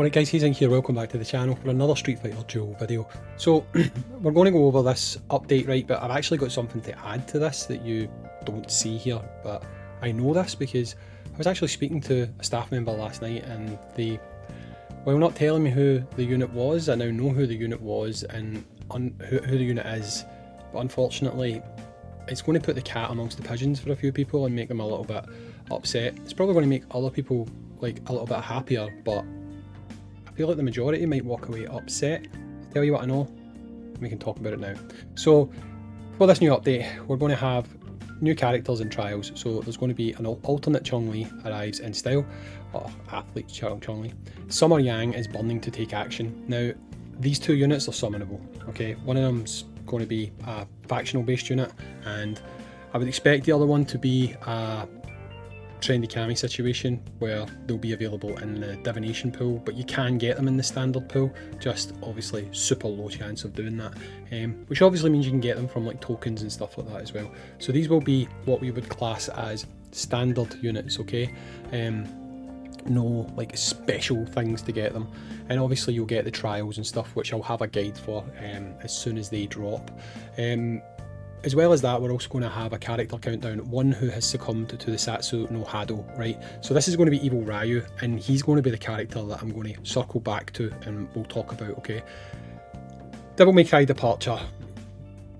Alright guys, Hayzink here, welcome back to the channel for another Street Fighter Duel video. So, we're going to go over this update, right, but I've actually got something to add to this that you don't see here, but I know this because I was actually speaking to a staff member last night and they, while not telling me who the unit was, I now know who the unit was and who the unit is, but unfortunately it's going to put the cat amongst the pigeons for a few people and make them a little bit upset. It's probably going to make other people like a little bit happier, but I feel like the majority might walk away upset. I'll tell you what I know, we can talk about it now. So for this new update, we're going to have new characters and trials. So there's going to be an alternate Chun-Li arrives in style, or athlete Chun-Li. Summer Yang is burning to take action. Now these two units are summonable, okay? One of them's going to be a factional based unit, and I would expect the other one to be a trendy Kami situation where they'll be available in the divination pool, but you can get them in the standard pool, just obviously super low chance of doing that, which obviously means you can get them from like tokens and stuff like that as well. So these will be what we would class as standard units, okay? No like special things to get them, and obviously you'll get the trials and stuff, which I'll have a guide for as soon as they drop. As well as that, we're also going to have a character countdown, one who has succumbed to the Satsu no Hado, right? So this is going to be Evil Ryu, and he's going to be the character that I'm going to circle back to and we'll talk about, okay? Devil May Cry Departure.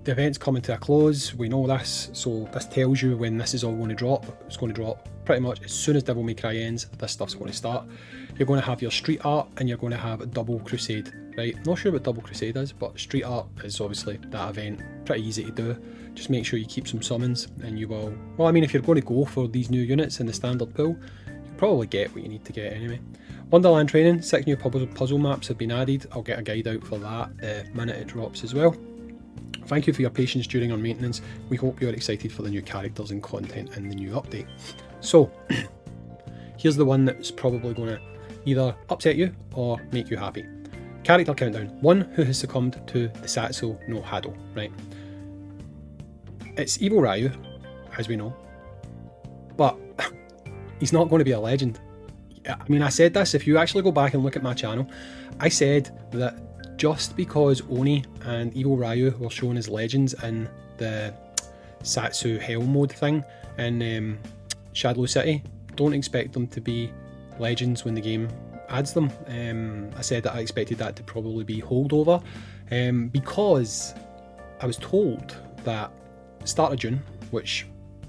The event's coming to a close, we know this, so this tells you when this is all going to drop. It's going to drop pretty much as soon as Devil May Cry ends, this stuff's going to start. You're going to have your Street Art and you're going to have Double Crusade, right? Not sure what Double Crusade is, but Street Art is obviously that event, pretty easy to do. Just make sure you keep some summons and you will, well I mean if you're going to go for these new units in the standard pool, you'll probably get what you need to get anyway. Wonderland Training, 6 new puzzle maps have been added. I'll get a guide out for that the minute it drops as well. Thank you for your patience during our maintenance. We hope you're excited for the new characters and content in the new update. So, here's the one that's probably going to either upset you or make you happy. Character countdown. One who has succumbed to the Satsu no Hado, right? It's Evil Ryu, as we know, but he's not going to be a legend. I mean, I said this, if you actually go back and look at my channel, I said that just because Oni and Evil Ryu were shown as legends in the Satsu Hell mode thing in Shadow City, don't expect them to be legends when the game adds them. I said that I expected that to probably be holdover, because I was told that start of June, which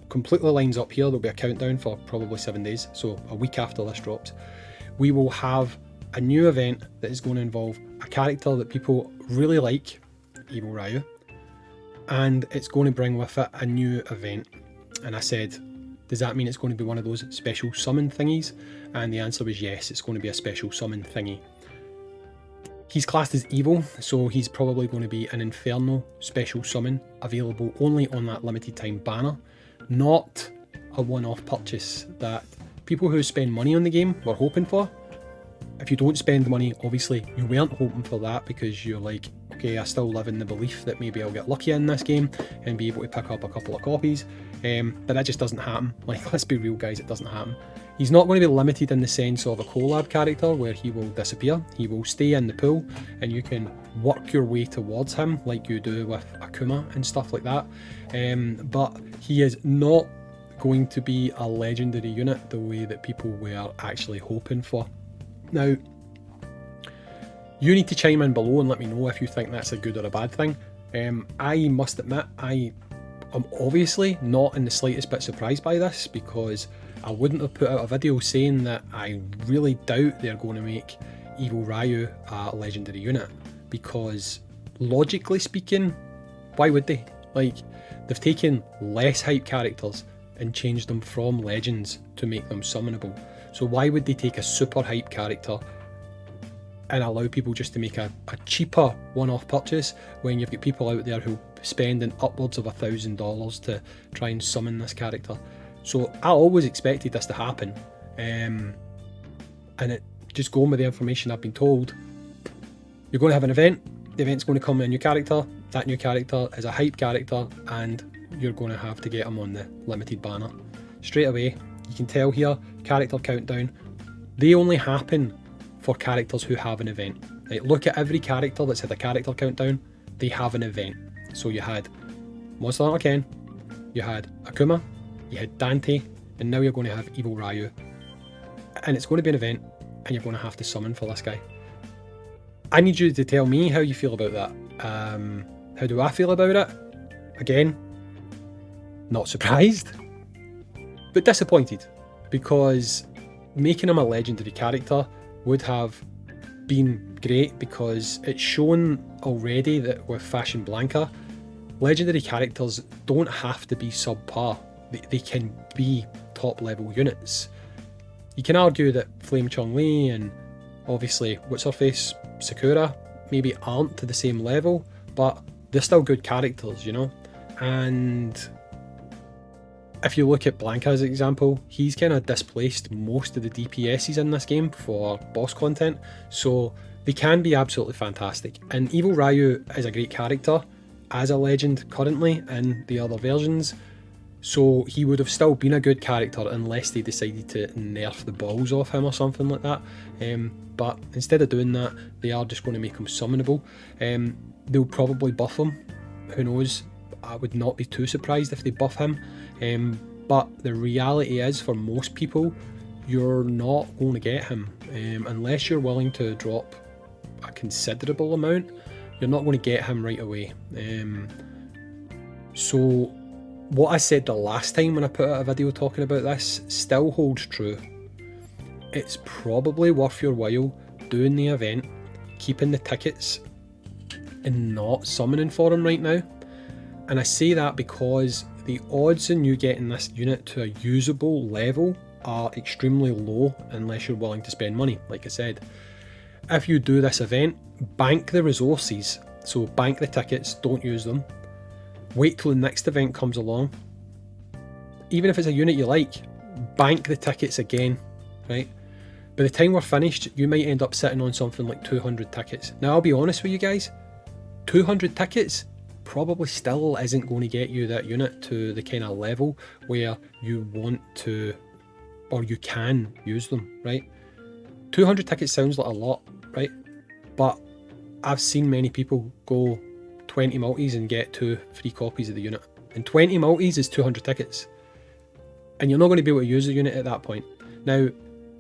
completely lines up here, there'll be a countdown for probably 7 days, so a week after this drops, we will have a new event that is going to involve a character that people really like, Evil Ryu, and it's going to bring with it a new event. And I said, does that mean it's going to be one of those special summon thingies? And the answer was yes, it's going to be a special summon thingy. He's classed as evil, so he's probably going to be an Inferno special summon, available only on that limited time banner, not a one-off purchase that people who spend money on the game were hoping for. If you don't spend money, obviously you weren't hoping for that because you're like, okay, I still live in the belief that maybe I'll get lucky in this game and be able to pick up a couple of copies, but that just doesn't happen. Like, let's be real guys, it doesn't happen. He's not going to be limited in the sense of a collab character where he will disappear. He will stay in the pool and you can work your way towards him like you do with Akuma and stuff like that, but he is not going to be a legendary unit the way that people were actually hoping for. Now, you need to chime in below and let me know if you think that's a good or a bad thing. I must admit, I am obviously not in the slightest bit surprised by this, because I wouldn't have put out a video saying that I really doubt they're going to make Evil Ryu a legendary unit, because logically speaking, why would they? Like, they've taken less hype characters and changed them from legends to make them summonable. So why would they take a super hype character and allow people just to make a cheaper one-off purchase when you've got people out there who spending upwards of $1,000 to try and summon this character? So I always expected this to happen, and it just going with the information I've been told, you're going to have an event, the event's going to come with a new character, that new character is a hype character, and you're going to have to get them on the limited banner. Straight away, you can tell here, character countdown, they only happen for characters who have an event. Right? Look at every character that's had a character countdown, they have an event. So you had Monster Hunter Ken, you had Akuma, you had Dante, and now you're going to have Evil Ryu. And it's going to be an event, and you're going to have to summon for this guy. I need you to tell me how you feel about that. How do I feel about it? Again, not surprised, but disappointed, because making him a legendary character would have been great, because it's shown already that with Fashion Blanca, legendary characters don't have to be subpar. They can be top level units. You can argue that Flame Chun-Li and obviously what's her face, Sakura, maybe aren't to the same level, but they're still good characters, you know? And if you look at Blanca as an example, he's kind of displaced most of the DPSs in this game for boss content, so they can be absolutely fantastic. And Evil Ryu is a great character as a legend currently in the other versions, so he would have still been a good character unless they decided to nerf the balls off him or something like that. But instead of doing that, they are just going to make him summonable. They'll probably buff him, who knows. I would not be too surprised if they buff him. But the reality is, for most people, you're not going to get him. Unless you're willing to drop a considerable amount, you're not going to get him right away. So what I said the last time when I put out a video talking about this still holds true. It's probably worth your while doing the event, keeping the tickets, and not summoning for him right now. And I say that because the odds in you getting this unit to a usable level are extremely low unless you're willing to spend money, like I said. If you do this event, bank the resources, so bank the tickets, don't use them. Wait till the next event comes along. Even if it's a unit you like, bank the tickets again, right? By the time we're finished, you might end up sitting on something like 200 tickets. Now, I'll be honest with you guys, 200 tickets probably still isn't going to get you that unit to the kind of level where you want to, or you can use them, right? 200 tickets sounds like a lot, right? But I've seen many people go 20 multis and get 2 free copies of the unit. And 20 multis is 200 tickets. And you're not going to be able to use the unit at that point. Now,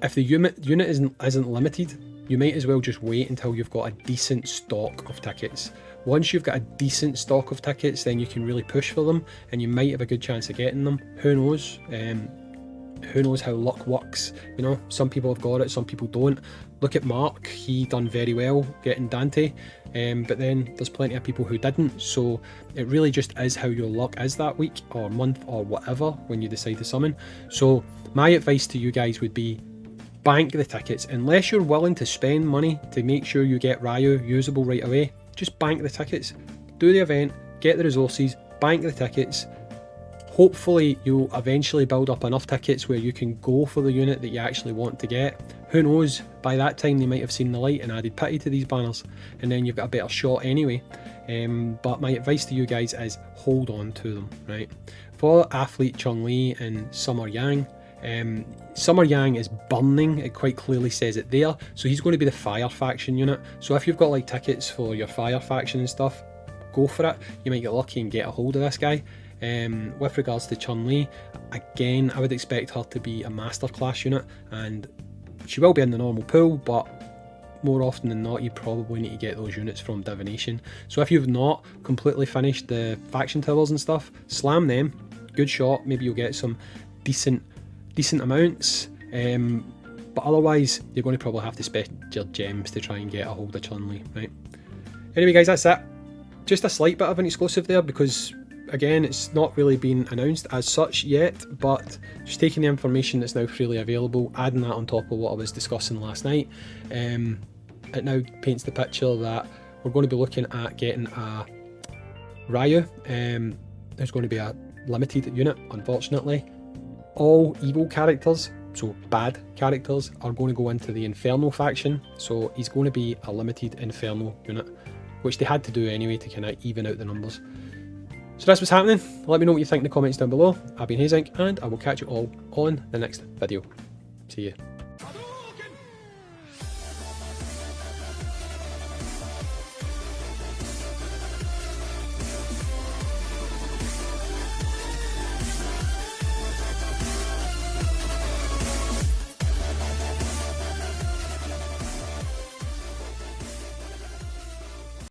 if the unit isn't limited, you might as well just wait until you've got a decent stock of tickets. Once you've got a decent stock of tickets, then you can really push for them, and you might have a good chance of getting them. Who knows? Who knows how luck works? You know, some people have got it, some people don't. Look at Mark, he done very well getting Dante, but then there's plenty of people who didn't. So it really just is how your luck is that week or month or whatever when you decide to summon. So my advice to you guys would be, bank the tickets. Unless you're willing to spend money to make sure you get Ryu usable right away, just bank the tickets. Do the event, get the resources, bank the tickets. Hopefully you'll eventually build up enough tickets where you can go for the unit that you actually want to get. Who knows, by that time they might have seen the light and added pity to these banners, and then you've got a better shot anyway. But my advice to you guys is hold on to them, right? For Athlete Chun-Li and Summer Yang, Summer Yang is burning, it quite clearly says it there, so he's going to be the fire faction unit. So if you've got like tickets for your fire faction and stuff, go for it. You might get lucky and get a hold of this guy. With regards to Chun-Li, again, I would expect her to be a master class unit, and she will be in the normal pool, but more often than not you probably need to get those units from Divination. So if you've not completely finished the faction towers and stuff, slam them, good shot, maybe you'll get some decent amounts, but otherwise you're going to probably have to spend your gems to try and get a hold of Chun-Li, right? Anyway guys, that's it. Just a slight bit of an exclusive there, because again, it's not really been announced as such yet, but just taking the information that's now freely available, adding that on top of what I was discussing last night, it now paints the picture that we're going to be looking at getting a Ryu. There's going to be a limited unit, unfortunately. All evil characters, so bad characters, are going to go into the Inferno faction, so he's going to be a limited Inferno unit, which they had to do anyway to kind of even out the numbers. So that's what's happening. Let me know what you think in the comments down below. I've been Hayzink, and I will catch you all on the next video. See you.